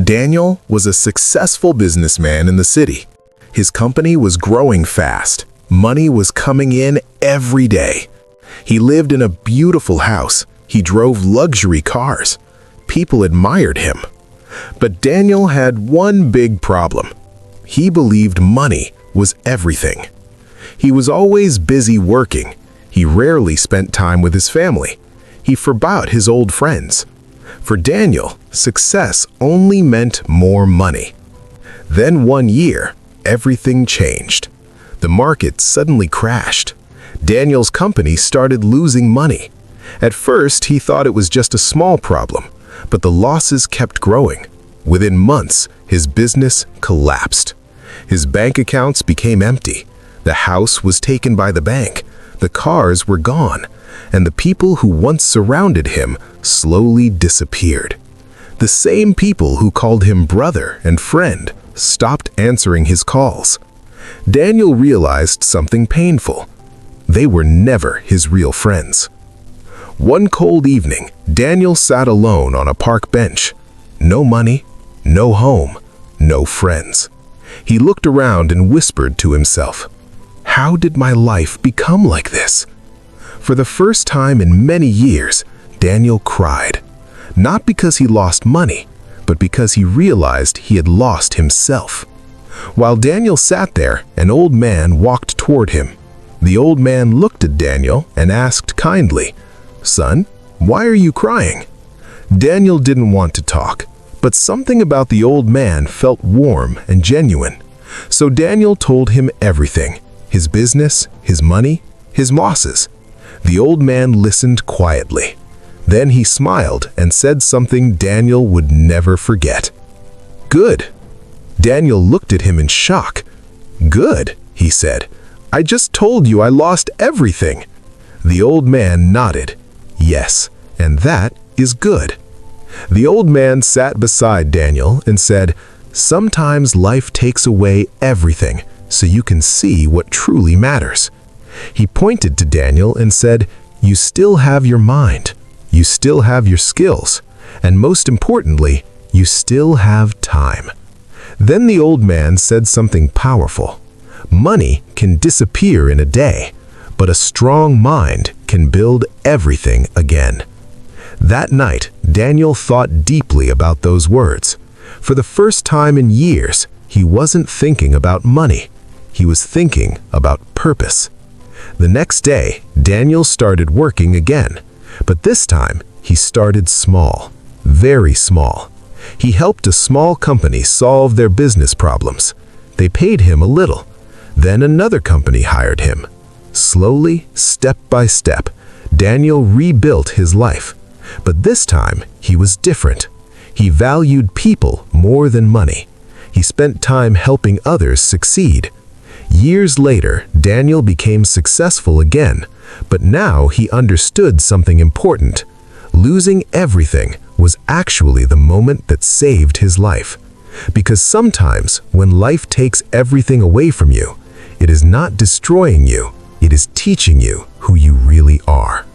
Daniel was a successful businessman in the city. His company was growing fast. Money was coming in every day. He lived in a beautiful house. He drove luxury cars. People admired him. But Daniel had one big problem. He believed money was everything. He was always busy working. He rarely spent time with his family. He forgot his old friends. For Daniel, success only meant more money. Then one year, everything changed. The market suddenly crashed. Daniel's company started losing money. At first, he thought it was just a small problem, but the losses kept growing. Within months, his business collapsed. His bank accounts became empty. The house was taken by the bank. The cars were gone, and the people who once surrounded him slowly disappeared. The same people who called him brother and friend stopped answering his calls. Daniel realized something painful. They were never his real friends. One cold evening, Daniel sat alone on a park bench. No money, no home, no friends. He looked around and whispered to himself, "How did my life become like this?" For the first time in many years, Daniel cried. Not because he lost money, but because he realized he had lost himself. While Daniel sat there, an old man walked toward him. The old man looked at Daniel and asked kindly, "Son, why are you crying?" Daniel didn't want to talk, but something about the old man felt warm and genuine. So Daniel told him everything, his business, his money, his losses. The old man listened quietly. Then he smiled and said something Daniel would never forget. "Good." Daniel looked at him in shock. "Good," he said. "I just told you I lost everything." The old man nodded. "Yes, and that is good." The old man sat beside Daniel and said, "Sometimes life takes away everything so you can see what truly matters." He pointed to Daniel and said, "You still have your mind, you still have your skills, and most importantly, you still have time." Then the old man said something powerful. Money can disappear in a day, but a strong mind can build everything again. That night, Daniel thought deeply about those words. For the first time in years, he wasn't thinking about money. He was thinking about purpose. The next day, Daniel started working again, but this time he started small, very small. He helped a small company solve their business problems. They paid him a little. Then another company hired him. Slowly, step by step, Daniel rebuilt his life. But this time, he was different. He valued people more than money. He spent time helping others succeed. Years later, Daniel became successful again, but now he understood something important. Losing everything was actually the moment that saved his life. Because sometimes, when life takes everything away from you, it is not destroying you, it is teaching you who you really are.